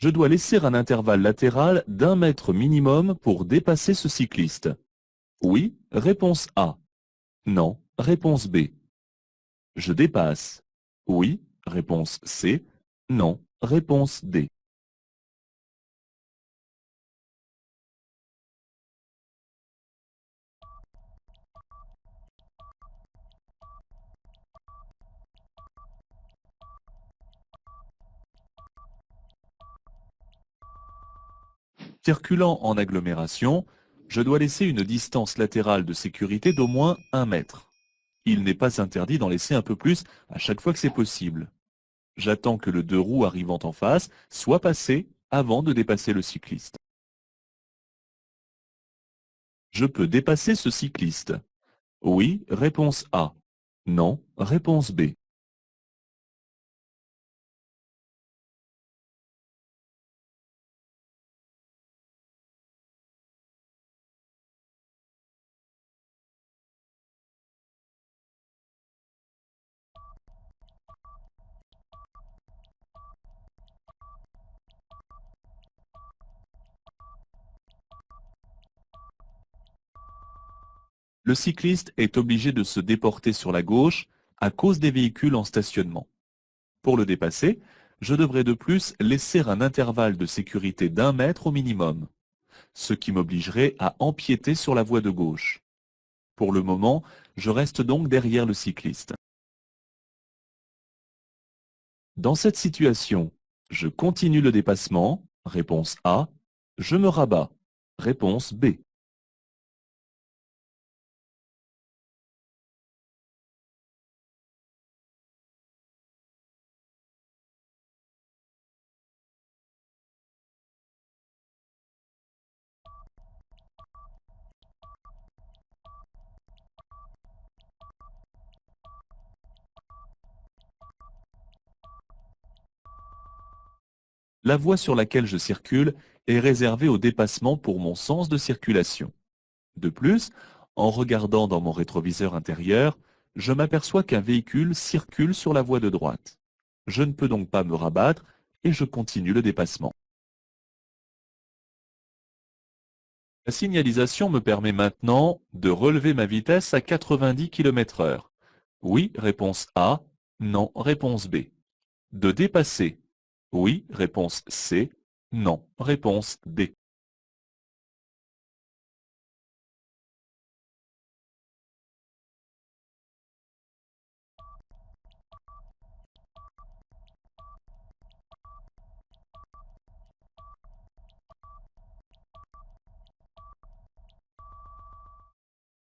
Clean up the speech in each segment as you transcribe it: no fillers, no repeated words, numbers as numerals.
Je dois laisser un intervalle latéral d'1 mètre minimum pour dépasser ce cycliste. Oui, réponse A. Non, réponse B. Je dépasse. Oui, réponse C. Non, réponse D. Circulant en agglomération, je dois laisser une distance latérale de sécurité d'au moins 1 mètre. Il n'est pas interdit d'en laisser un peu plus à chaque fois que c'est possible. J'attends que le deux roues arrivant en face soit passé avant de dépasser le cycliste. Je peux dépasser ce cycliste. Oui, réponse A. Non, réponse B. Le cycliste est obligé de se déporter sur la gauche à cause des véhicules en stationnement. Pour le dépasser, je devrais de plus laisser un intervalle de sécurité d'1 mètre au minimum, ce qui m'obligerait à empiéter sur la voie de gauche. Pour le moment, je reste donc derrière le cycliste. Dans cette situation, je continue le dépassement, réponse A, je me rabats, réponse B. La voie sur laquelle je circule est réservée au dépassement pour mon sens de circulation. De plus, en regardant dans mon rétroviseur intérieur, je m'aperçois qu'un véhicule circule sur la voie de droite. Je ne peux donc pas me rabattre et je continue le dépassement. La signalisation me permet maintenant de relever ma vitesse à 90 km/h. Oui, réponse A. Non, réponse B. De dépasser. Oui, réponse C. Non, réponse D.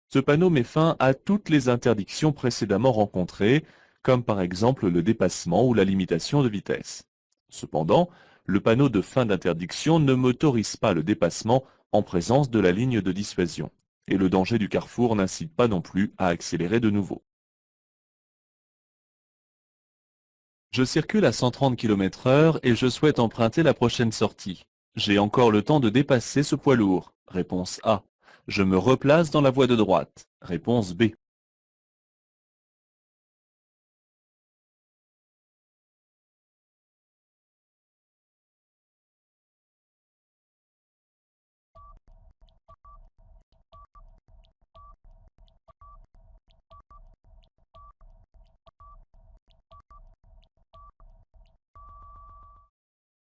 Ce panneau met fin à toutes les interdictions précédemment rencontrées, comme par exemple le dépassement ou la limitation de vitesse. Cependant, le panneau de fin d'interdiction ne m'autorise pas le dépassement en présence de la ligne de dissuasion, et le danger du carrefour n'incite pas non plus à accélérer de nouveau. Je circule à 130 km/h et je souhaite emprunter la prochaine sortie. J'ai encore le temps de dépasser ce poids lourd. Réponse A. Je me replace dans la voie de droite. Réponse B.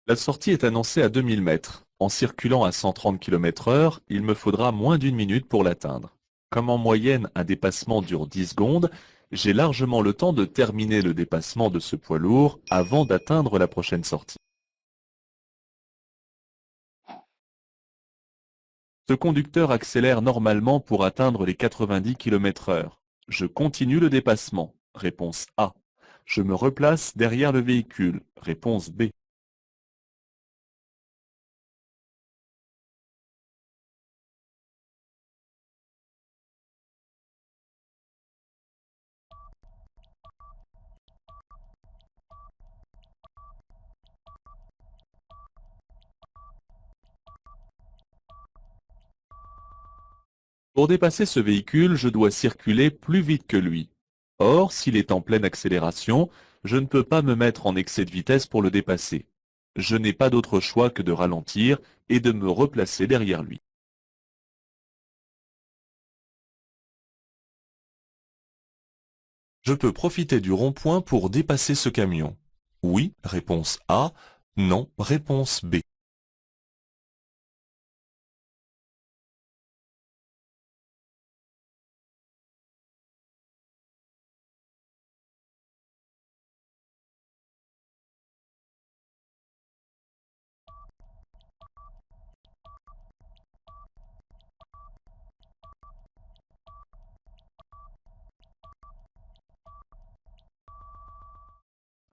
La sortie est annoncée à 2000 mètres. En circulant à 130 km/h, il me faudra moins d'une minute pour l'atteindre. Comme en moyenne un dépassement dure 10 secondes, j'ai largement le temps de terminer le dépassement de ce poids lourd avant d'atteindre la prochaine sortie. Ce conducteur accélère normalement pour atteindre les 90 km/h. Je continue le dépassement. Réponse A. Je me replace derrière le véhicule. Réponse B. Pour dépasser ce véhicule, je dois circuler plus vite que lui. Or, s'il est en pleine accélération, je ne peux pas me mettre en excès de vitesse pour le dépasser. Je n'ai pas d'autre choix que de ralentir et de me replacer derrière lui. Je peux profiter du rond-point pour dépasser ce camion. Oui, réponse A. Non, réponse B.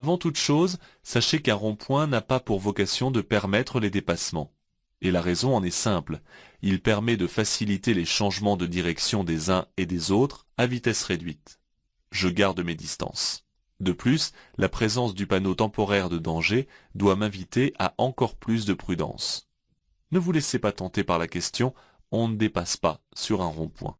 Avant toute chose, sachez qu'un rond-point n'a pas pour vocation de permettre les dépassements. Et la raison en est simple. Il permet de faciliter les changements de direction des uns et des autres à vitesse réduite. Je garde mes distances. De plus, la présence du panneau temporaire de danger doit m'inviter à encore plus de prudence. Ne vous laissez pas tenter par la question, on ne dépasse pas sur un rond-point.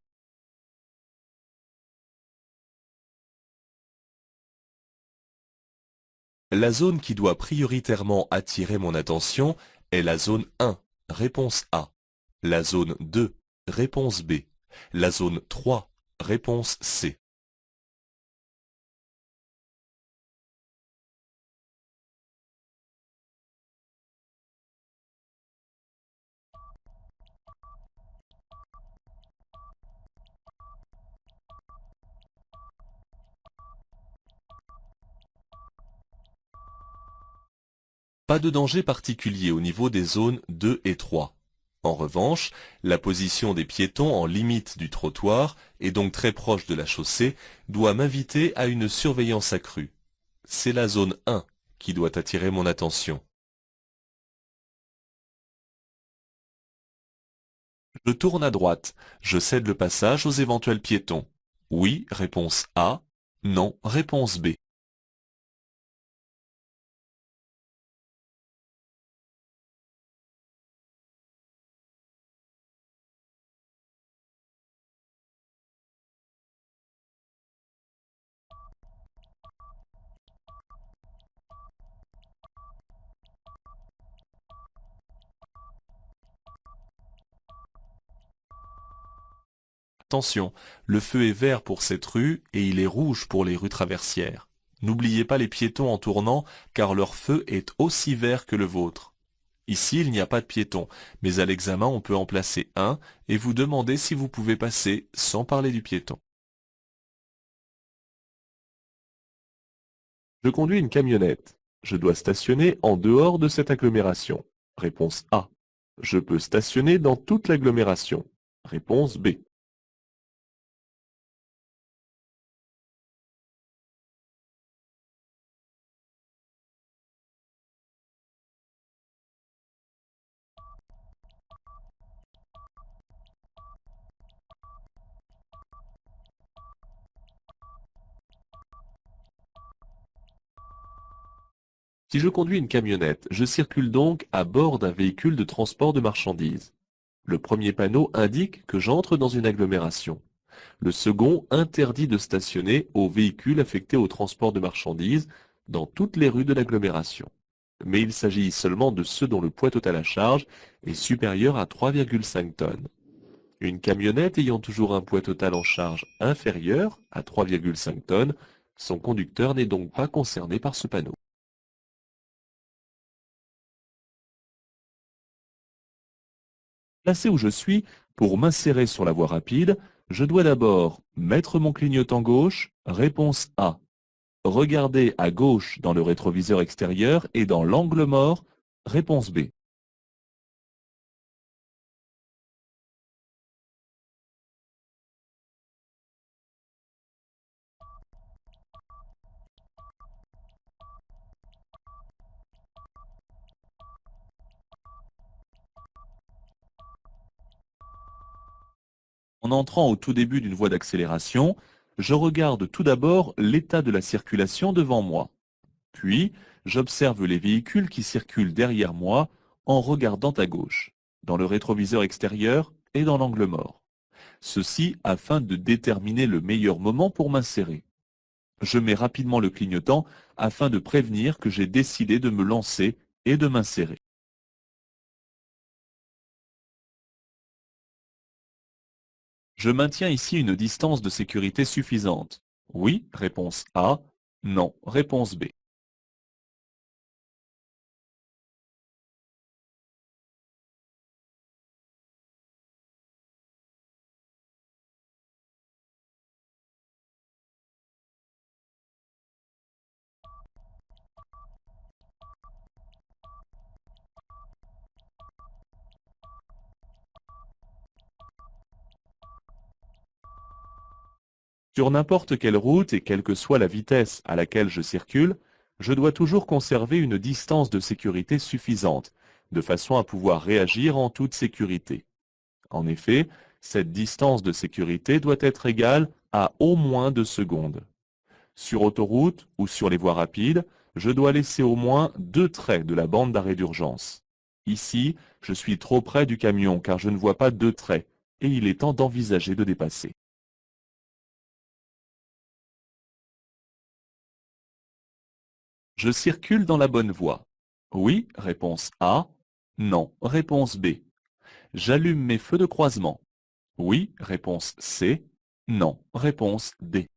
La zone qui doit prioritairement attirer mon attention est la zone 1, réponse A. La zone 2, réponse B. La zone 3, réponse C. Pas de danger particulier au niveau des zones 2 et 3. En revanche, la position des piétons en limite du trottoir, et donc très proche de la chaussée, doit m'inviter à une surveillance accrue. C'est la zone 1 qui doit attirer mon attention. Je tourne à droite. Je cède le passage aux éventuels piétons. Oui, réponse A. Non, réponse B. Attention, le feu est vert pour cette rue et il est rouge pour les rues traversières. N'oubliez pas les piétons en tournant car leur feu est aussi vert que le vôtre. Ici, il n'y a pas de piétons, mais à l'examen, on peut en placer un et vous demander si vous pouvez passer sans parler du piéton. Je conduis une camionnette. Je dois stationner en dehors de cette agglomération. Réponse A. Je peux stationner dans toute l'agglomération. Réponse B. Si je conduis une camionnette, je circule donc à bord d'un véhicule de transport de marchandises. Le premier panneau indique que j'entre dans une agglomération. Le second interdit de stationner aux véhicules affectés au transport de marchandises dans toutes les rues de l'agglomération. Mais il s'agit seulement de ceux dont le poids total à charge est supérieur à 3,5 tonnes. Une camionnette ayant toujours un poids total en charge inférieur à 3,5 tonnes, son conducteur n'est donc pas concerné par ce panneau. Placé où je suis, pour m'insérer sur la voie rapide, je dois d'abord mettre mon clignotant gauche, réponse A. Regarder à gauche dans le rétroviseur extérieur et dans l'angle mort, réponse B. En entrant au tout début d'une voie d'accélération, je regarde tout d'abord l'état de la circulation devant moi. Puis, j'observe les véhicules qui circulent derrière moi en regardant à gauche, dans le rétroviseur extérieur et dans l'angle mort. Ceci afin de déterminer le meilleur moment pour m'insérer. Je mets rapidement le clignotant afin de prévenir que j'ai décidé de me lancer et de m'insérer. Je maintiens ici une distance de sécurité suffisante. Oui, réponse A. Non, réponse B. Sur n'importe quelle route et quelle que soit la vitesse à laquelle je circule, je dois toujours conserver une distance de sécurité suffisante, de façon à pouvoir réagir en toute sécurité. En effet, cette distance de sécurité doit être égale à au moins 2 secondes. Sur autoroute ou sur les voies rapides, je dois laisser au moins 2 traits de la bande d'arrêt d'urgence. Ici, je suis trop près du camion car je ne vois pas 2 traits, et il est temps d'envisager de dépasser. Je circule dans la bonne voie. Oui, réponse A. Non, réponse B. J'allume mes feux de croisement. Oui, réponse C. Non, réponse D.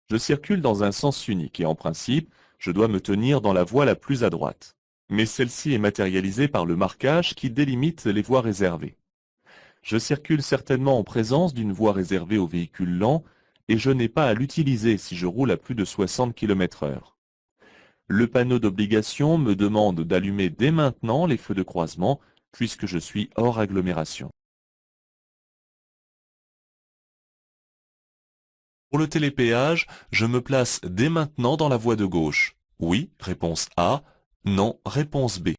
Je circule dans un sens unique et en principe, je dois me tenir dans la voie la plus à droite. Mais celle-ci est matérialisée par le marquage qui délimite les voies réservées. Je circule certainement en présence d'une voie réservée aux véhicules lents et je n'ai pas à l'utiliser si je roule à plus de 60 km/h. Le panneau d'obligation me demande d'allumer dès maintenant les feux de croisement puisque je suis hors agglomération. Pour le télépéage, je me place dès maintenant dans la voie de gauche. Oui, réponse A. Non, réponse B.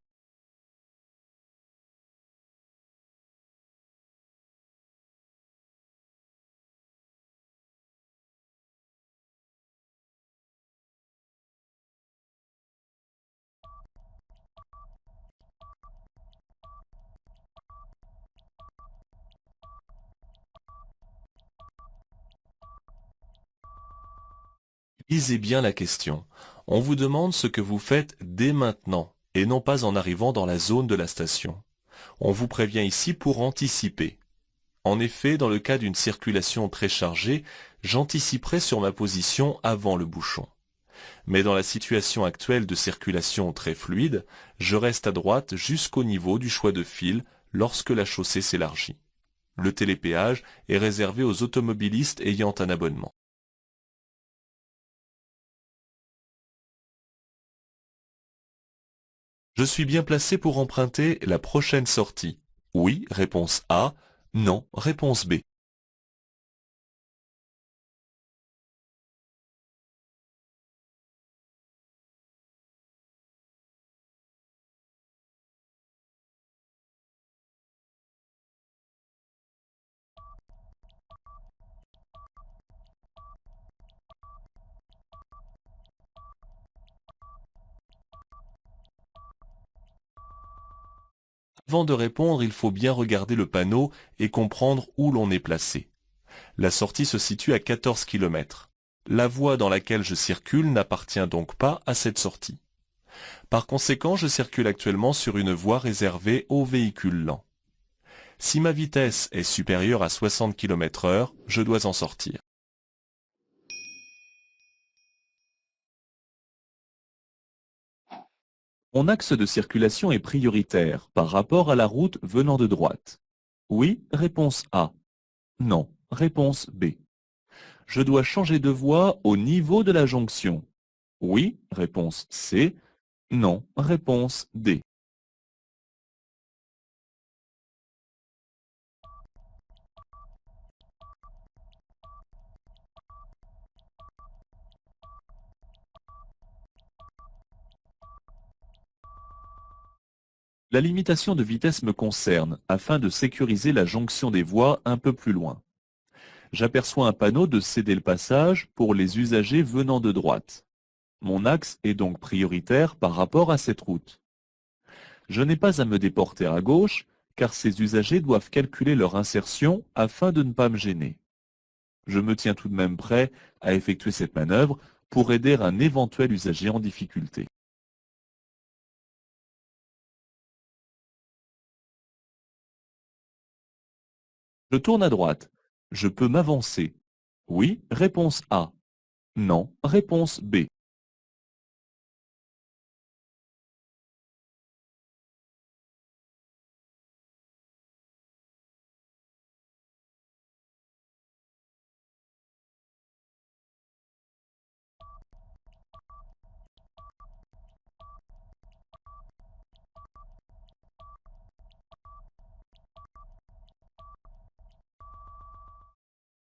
Lisez bien la question. On vous demande ce que vous faites dès maintenant, et non pas en arrivant dans la zone de la station. On vous prévient ici pour anticiper. En effet, dans le cas d'une circulation très chargée, j'anticiperai sur ma position avant le bouchon. Mais dans la situation actuelle de circulation très fluide, je reste à droite jusqu'au niveau du choix de fil lorsque la chaussée s'élargit. Le télépéage est réservé aux automobilistes ayant un abonnement. Je suis bien placé pour emprunter la prochaine sortie. Oui, réponse A. Non, réponse B. Avant de répondre, il faut bien regarder le panneau et comprendre où l'on est placé. La sortie se situe à 14 km. La voie dans laquelle je circule n'appartient donc pas à cette sortie. Par conséquent, je circule actuellement sur une voie réservée aux véhicules lents. Si ma vitesse est supérieure à 60 km/h, je dois en sortir. Mon axe de circulation est prioritaire par rapport à la route venant de droite. Oui, réponse A. Non, réponse B. Je dois changer de voie au niveau de la jonction. Oui, réponse C. Non, réponse D. La limitation de vitesse me concerne afin de sécuriser la jonction des voies un peu plus loin. J'aperçois un panneau de céder le passage pour les usagers venant de droite. Mon axe est donc prioritaire par rapport à cette route. Je n'ai pas à me déporter à gauche, car ces usagers doivent calculer leur insertion afin de ne pas me gêner. Je me tiens tout de même prêt à effectuer cette manœuvre pour aider un éventuel usager en difficulté. Je tourne à droite. Je peux m'avancer. Oui, réponse A. Non, réponse B.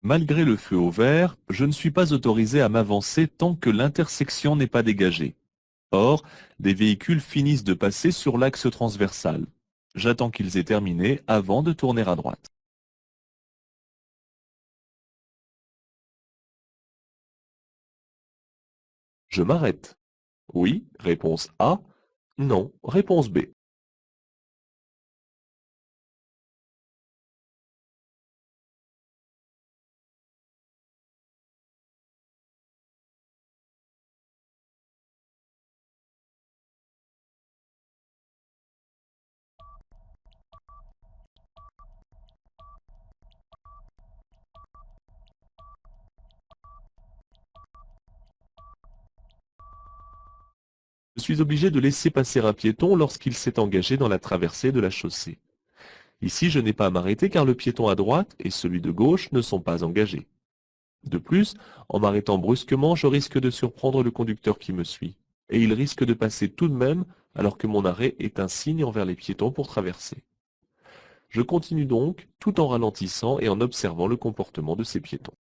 Malgré le feu au vert, je ne suis pas autorisé à m'avancer tant que l'intersection n'est pas dégagée. Or, des véhicules finissent de passer sur l'axe transversal. J'attends qu'ils aient terminé avant de tourner à droite. Je m'arrête. Oui, réponse A. Non, réponse B. Je suis obligé de laisser passer un piéton lorsqu'il s'est engagé dans la traversée de la chaussée. Ici, je n'ai pas à m'arrêter car le piéton à droite et celui de gauche ne sont pas engagés. De plus, en m'arrêtant brusquement, je risque de surprendre le conducteur qui me suit. Et il risque de passer tout de même alors que mon arrêt est un signe envers les piétons pour traverser. Je continue donc tout en ralentissant et en observant le comportement de ces piétons.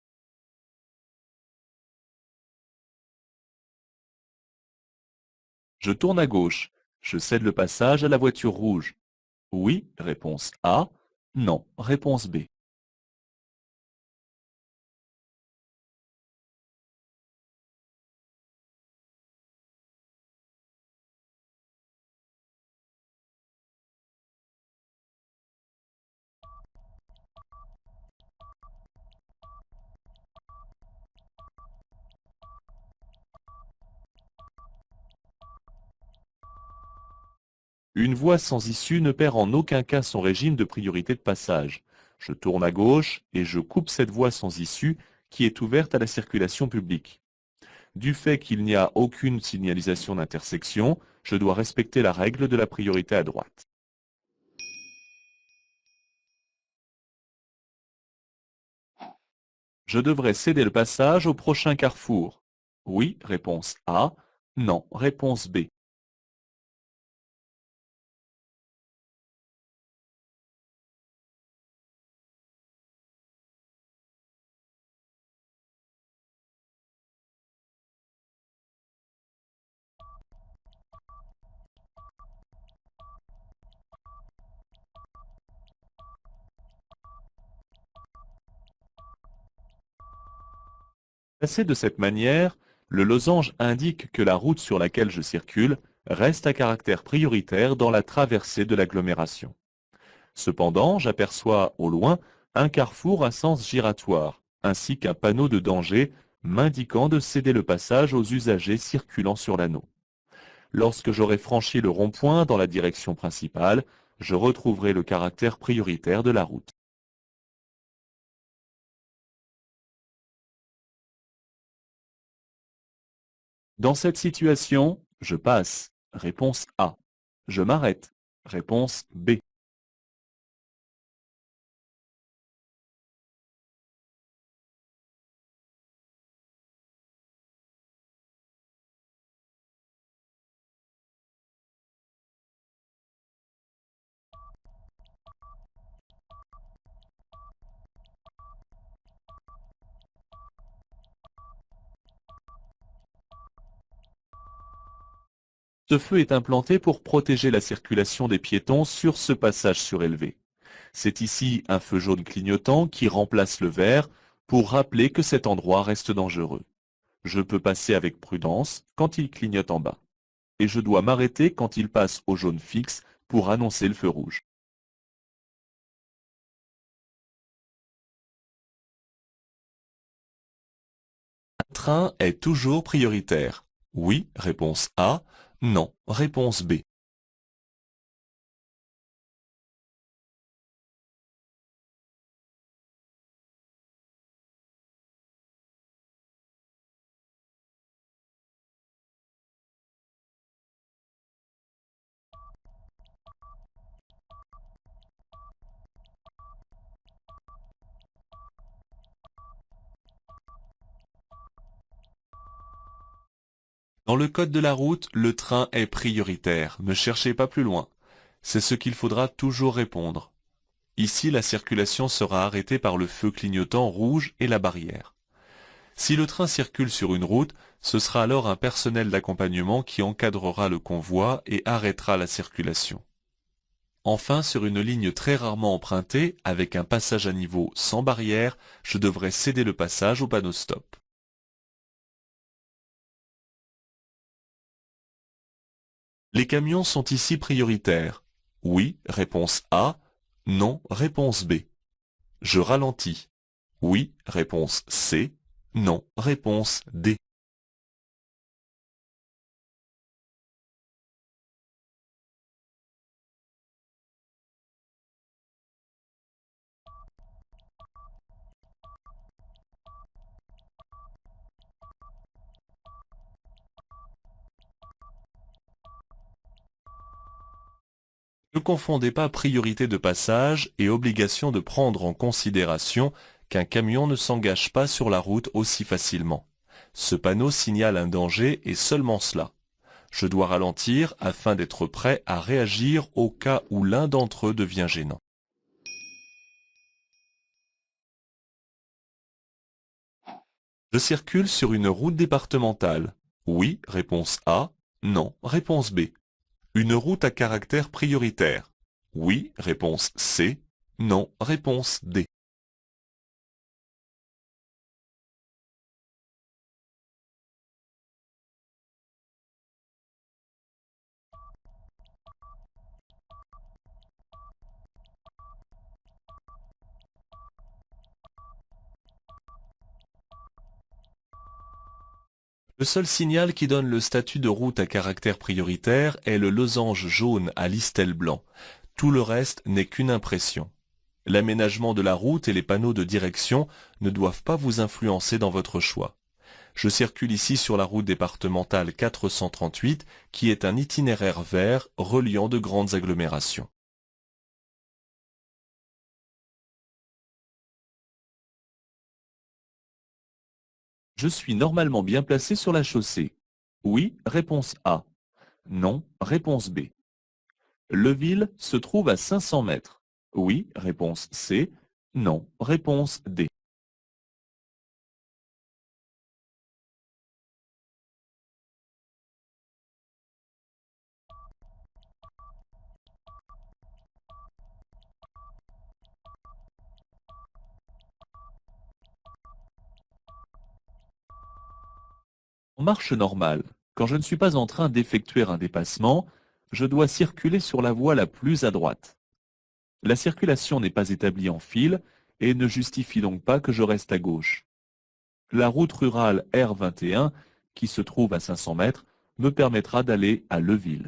Je tourne à gauche. Je cède le passage à la voiture rouge. Oui, réponse A. Non, réponse B. Une voie sans issue ne perd en aucun cas son régime de priorité de passage. Je tourne à gauche et je coupe cette voie sans issue qui est ouverte à la circulation publique. Du fait qu'il n'y a aucune signalisation d'intersection, je dois respecter la règle de la priorité à droite. Je devrais céder le passage au prochain carrefour. Oui, réponse A. Non, réponse B. Placé de cette manière, le losange indique que la route sur laquelle je circule reste à caractère prioritaire dans la traversée de l'agglomération. Cependant, j'aperçois au loin un carrefour à sens giratoire, ainsi qu'un panneau de danger m'indiquant de céder le passage aux usagers circulant sur l'anneau. Lorsque j'aurai franchi le rond-point dans la direction principale, je retrouverai le caractère prioritaire de la route. Dans cette situation, je passe. Réponse A. Je m'arrête. Réponse B. Ce feu est implanté pour protéger la circulation des piétons sur ce passage surélevé. C'est ici un feu jaune clignotant qui remplace le vert pour rappeler que cet endroit reste dangereux. Je peux passer avec prudence quand il clignote en bas. Et je dois m'arrêter quand il passe au jaune fixe pour annoncer le feu rouge. Un train est toujours prioritaire. Oui, réponse A. Non, réponse B. Dans le code de la route, le train est prioritaire. Ne cherchez pas plus loin. C'est ce qu'il faudra toujours répondre. Ici, la circulation sera arrêtée par le feu clignotant rouge et la barrière. Si le train circule sur une route, ce sera alors un personnel d'accompagnement qui encadrera le convoi et arrêtera la circulation. Enfin, sur une ligne très rarement empruntée, avec un passage à niveau sans barrière, je devrais céder le passage au panneau stop. Les camions sont ici prioritaires. Oui, réponse A. Non, réponse B. Je ralentis. Oui, réponse C. Non, réponse D. Ne confondez pas priorité de passage et obligation de prendre en considération qu'un camion ne s'engage pas sur la route aussi facilement. Ce panneau signale un danger et seulement cela. Je dois ralentir afin d'être prêt à réagir au cas où l'un d'entre eux devient gênant. Je circule sur une route départementale. Oui, réponse A. Non, réponse B. Une route à caractère prioritaire. Oui, réponse C. Non, réponse D. Le seul signal qui donne le statut de route à caractère prioritaire est le losange jaune à listel blanc. Tout le reste n'est qu'une impression. L'aménagement de la route et les panneaux de direction ne doivent pas vous influencer dans votre choix. Je circule ici sur la route départementale 438, qui est un itinéraire vert reliant de grandes agglomérations. Je suis normalement bien placé sur la chaussée. Oui, réponse A. Non, réponse B. Leville se trouve à 500 mètres. Oui, réponse C. Non, réponse D. En marche normale, quand je ne suis pas en train d'effectuer un dépassement, je dois circuler sur la voie la plus à droite. La circulation n'est pas établie en file et ne justifie donc pas que je reste à gauche. La route rurale R21, qui se trouve à 500 mètres, me permettra d'aller à Leville.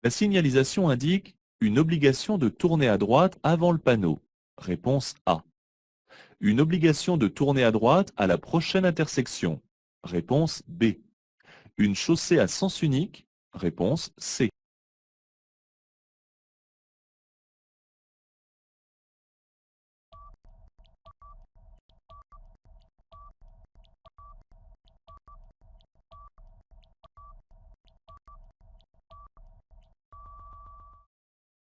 La signalisation indique une obligation de tourner à droite avant le panneau. Réponse A. Une obligation de tourner à droite à la prochaine intersection. Réponse B. Une chaussée à sens unique. Réponse C.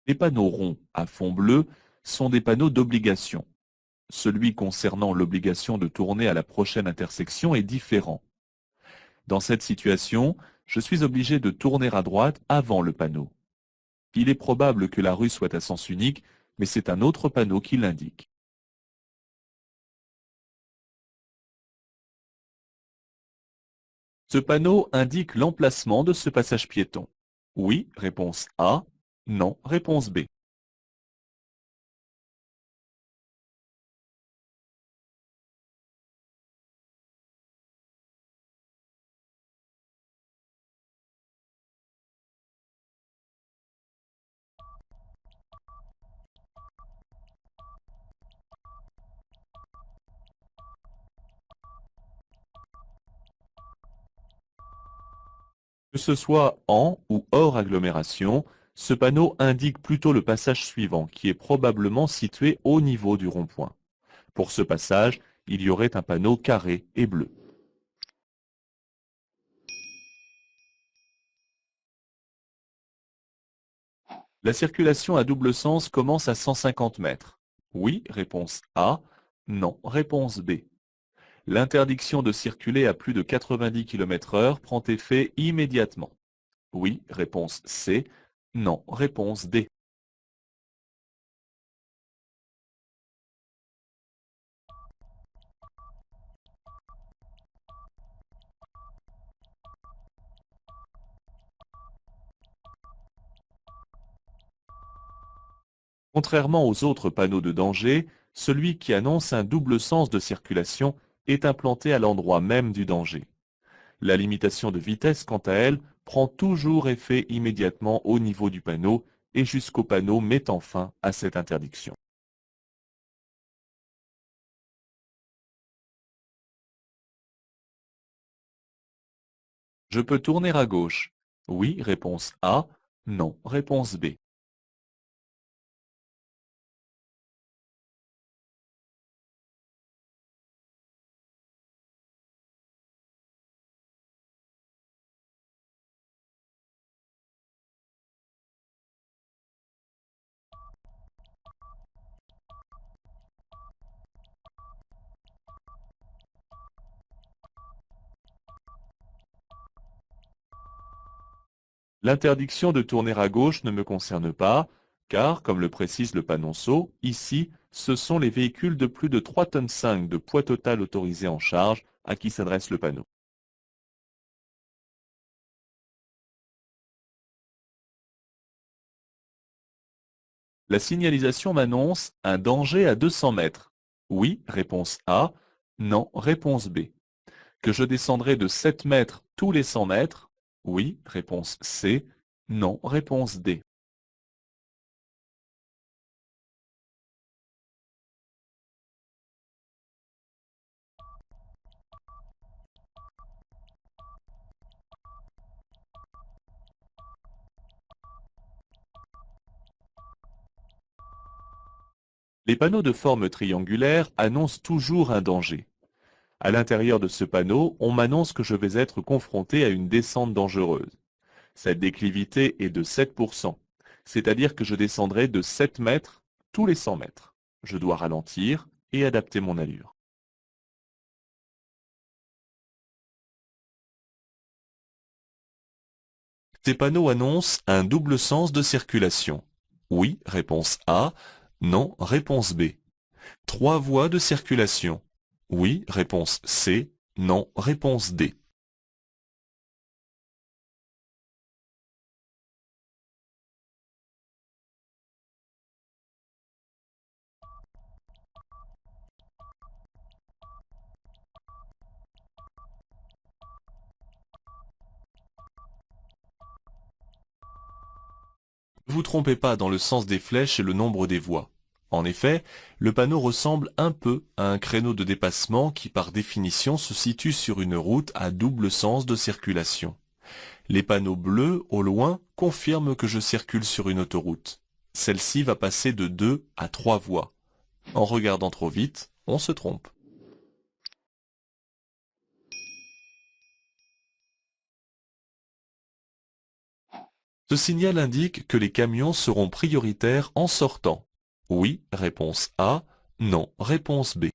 Les panneaux ronds à fond bleu sont des panneaux d'obligation. Celui concernant l'obligation de tourner à la prochaine intersection est différent. Dans cette situation, je suis obligé de tourner à droite avant le panneau. Il est probable que la rue soit à sens unique, mais c'est un autre panneau qui l'indique. Ce panneau indique l'emplacement de ce passage piéton. Oui, réponse A. Non, réponse B. Que ce soit en ou hors agglomération, ce panneau indique plutôt le passage suivant, qui est probablement situé au niveau du rond-point. Pour ce passage, il y aurait un panneau carré et bleu. La circulation à double sens commence à 150 mètres. Oui, réponse A. Non, réponse B. L'interdiction de circuler à plus de 90 km/h prend effet immédiatement. Oui, réponse C. Non, réponse D. Contrairement aux autres panneaux de danger, celui qui annonce un double sens de circulation est implanté à l'endroit même du danger. La limitation de vitesse, quant à elle, prend toujours effet immédiatement au niveau du panneau et jusqu'au panneau mettant fin à cette interdiction. Je peux tourner à gauche. Oui, réponse A. Non, réponse B. L'interdiction de tourner à gauche ne me concerne pas, car, comme le précise le panonceau, ici, ce sont les véhicules de plus de 3,5 tonnes de poids total autorisés en charge à qui s'adresse le panneau. La signalisation m'annonce un danger à 200 mètres. Oui, réponse A. Non, réponse B. Que je descendrai de 7 mètres tous les 100 mètres. Oui, réponse C. Non, réponse D. Les panneaux de forme triangulaire annoncent toujours un danger. À l'intérieur de ce panneau, on m'annonce que je vais être confronté à une descente dangereuse. Cette déclivité est de 7%, c'est-à-dire que je descendrai de 7 mètres tous les 100 mètres. Je dois ralentir et adapter mon allure. Ces panneaux annoncent un double sens de circulation. Oui, réponse A. Non, réponse B. Trois voies de circulation. Oui, réponse C. Non, réponse D. Ne vous trompez pas dans le sens des flèches et le nombre des voies. En effet, le panneau ressemble un peu à un créneau de dépassement qui par définition se situe sur une route à double sens de circulation. Les panneaux bleus, au loin, confirment que je circule sur une autoroute. Celle-ci va passer de 2 à 3 voies. En regardant trop vite, on se trompe. Ce signal indique que les camions seront prioritaires en sortant. Oui, réponse A. Non, réponse B.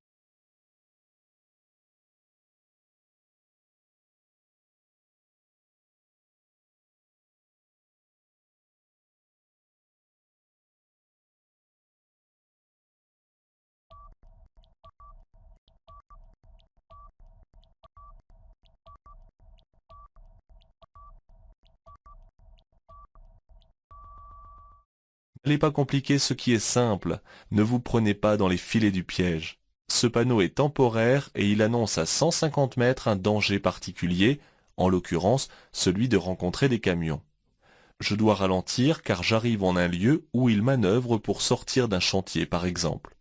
N'est pas compliqué ce qui est simple. Ne vous prenez pas dans les filets du piège. Ce panneau est temporaire et il annonce à 150 mètres un danger particulier, en l'occurrence celui de rencontrer des camions. Je dois ralentir car j'arrive en un lieu où ils manœuvrent pour sortir d'un chantier par exemple.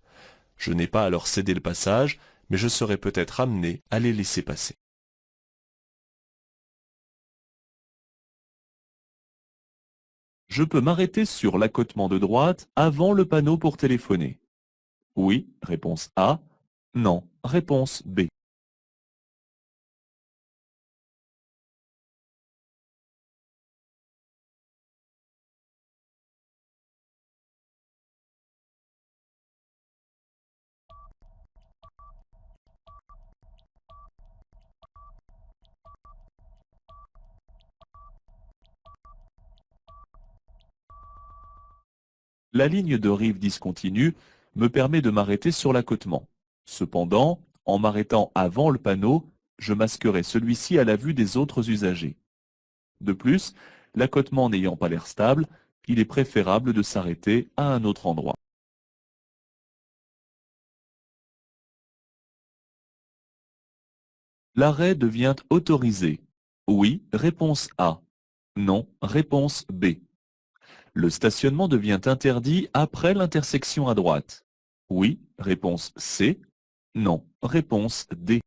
Je n'ai pas à leur céder le passage, mais je serai peut-être amené à les laisser passer. Je peux m'arrêter sur l'accotement de droite avant le panneau pour téléphoner. Oui, réponse A. Non, réponse B. La ligne de rive discontinue me permet de m'arrêter sur l'accotement. Cependant, en m'arrêtant avant le panneau, je masquerai celui-ci à la vue des autres usagers. De plus, l'accotement n'ayant pas l'air stable, il est préférable de s'arrêter à un autre endroit. L'arrêt devient autorisé. Oui, réponse A. Non, réponse B. Le stationnement devient interdit après l'intersection à droite. Oui, réponse C. Non, réponse D.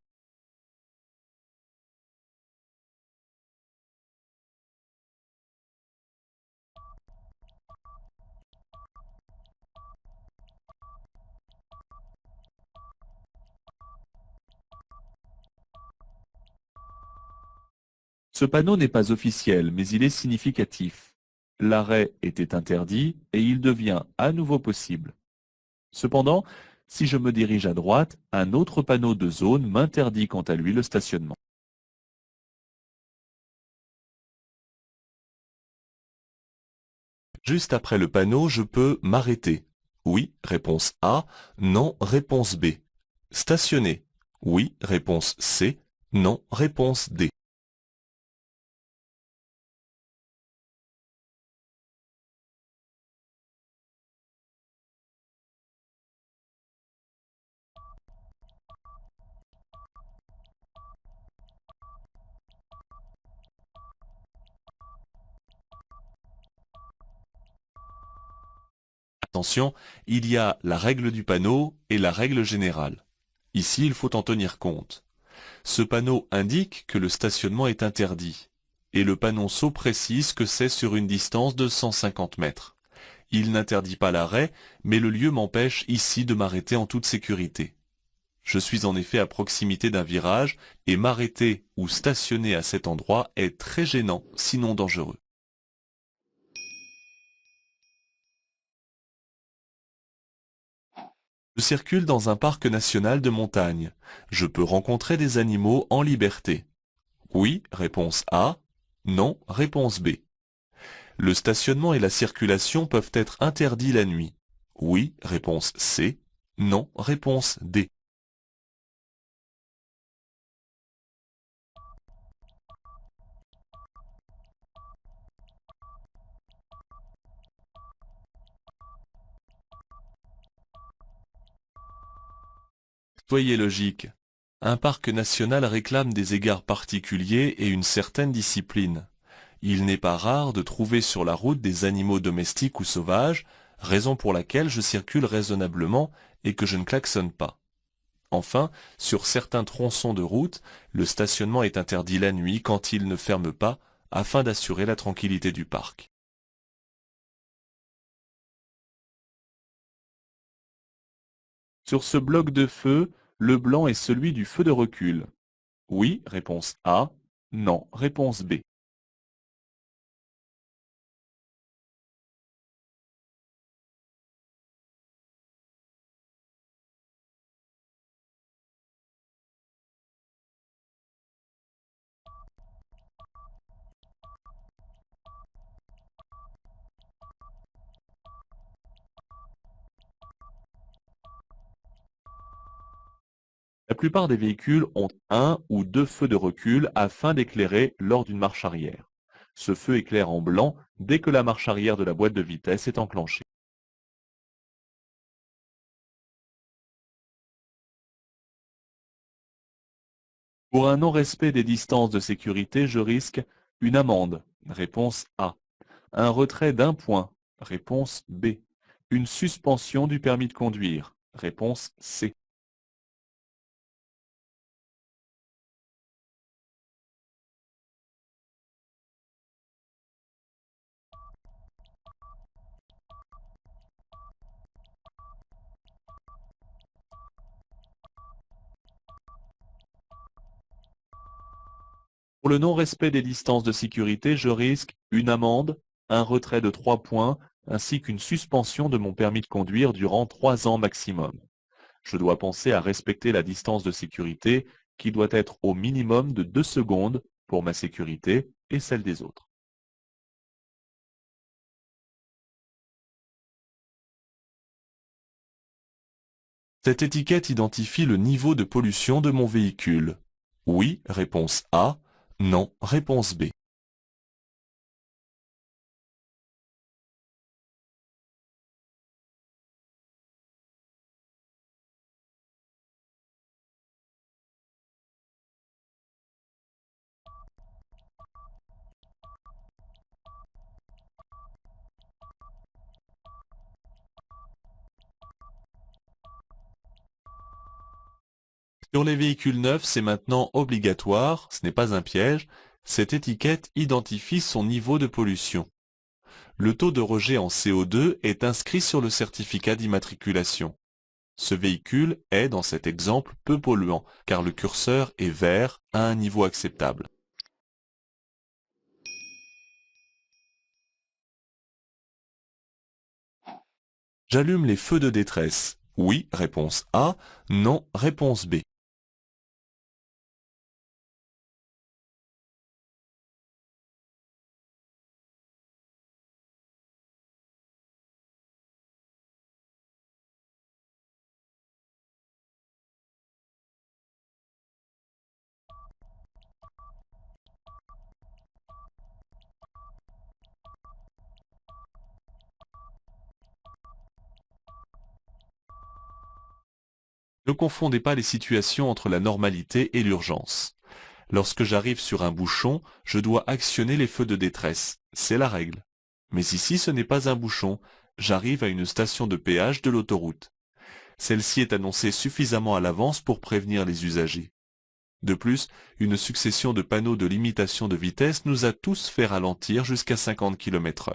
Ce panneau n'est pas officiel, mais il est significatif. L'arrêt était interdit et il devient à nouveau possible. Cependant, si je me dirige à droite, un autre panneau de zone m'interdit quant à lui le stationnement. Juste après le panneau, je peux m'arrêter. Oui, réponse A. Non, réponse B. Stationner. Oui, réponse C. Non, réponse D. Attention, il y a la règle du panneau et la règle générale. Ici, il faut en tenir compte. Ce panneau indique que le stationnement est interdit, et le panonceau précise que c'est sur une distance de 150 mètres. Il n'interdit pas l'arrêt, mais le lieu m'empêche ici de m'arrêter en toute sécurité. Je suis en effet à proximité d'un virage, et m'arrêter ou stationner à cet endroit est très gênant, sinon dangereux. Je circule dans un parc national de montagne. Je peux rencontrer des animaux en liberté. Oui, réponse A. Non, réponse B. Le stationnement et la circulation peuvent être interdits la nuit. Oui, réponse C. Non, réponse D. Soyez logique. Un parc national réclame des égards particuliers et une certaine discipline. Il n'est pas rare de trouver sur la route des animaux domestiques ou sauvages, raison pour laquelle je circule raisonnablement et que je ne klaxonne pas. Enfin, sur certains tronçons de route, le stationnement est interdit la nuit quand il ne ferme pas, afin d'assurer la tranquillité du parc. Sur ce bloc de feu, le blanc est celui du feu de recul. Oui, réponse A. Non, réponse B. La plupart des véhicules ont un ou deux feux de recul afin d'éclairer lors d'une marche arrière. Ce feu éclaire en blanc dès que la marche arrière de la boîte de vitesse est enclenchée. Pour un non-respect des distances de sécurité, je risque une amende. Réponse A. Un retrait d'un point. Réponse B. Une suspension du permis de conduire. Réponse C. Pour le non-respect des distances de sécurité, je risque une amende, un retrait de 3 points, ainsi qu'une suspension de mon permis de conduire durant 3 ans maximum. Je dois penser à respecter la distance de sécurité qui doit être au minimum de 2 secondes pour ma sécurité et celle des autres. Cette étiquette identifie le niveau de pollution de mon véhicule. Oui, réponse A. Non, réponse B. Sur les véhicules neufs, c'est maintenant obligatoire, ce n'est pas un piège, cette étiquette identifie son niveau de pollution. Le taux de rejet en CO2 est inscrit sur le certificat d'immatriculation. Ce véhicule est, dans cet exemple, peu polluant, car le curseur est vert à un niveau acceptable. J'allume les feux de détresse. Oui, réponse A. Non, réponse B. Ne confondez pas les situations entre la normalité et l'urgence. Lorsque j'arrive sur un bouchon, je dois actionner les feux de détresse. C'est la règle. Mais ici, ce n'est pas un bouchon. J'arrive à une station de péage de l'autoroute. Celle-ci est annoncée suffisamment à l'avance pour prévenir les usagers. De plus, une succession de panneaux de limitation de vitesse nous a tous fait ralentir jusqu'à 50 km/h.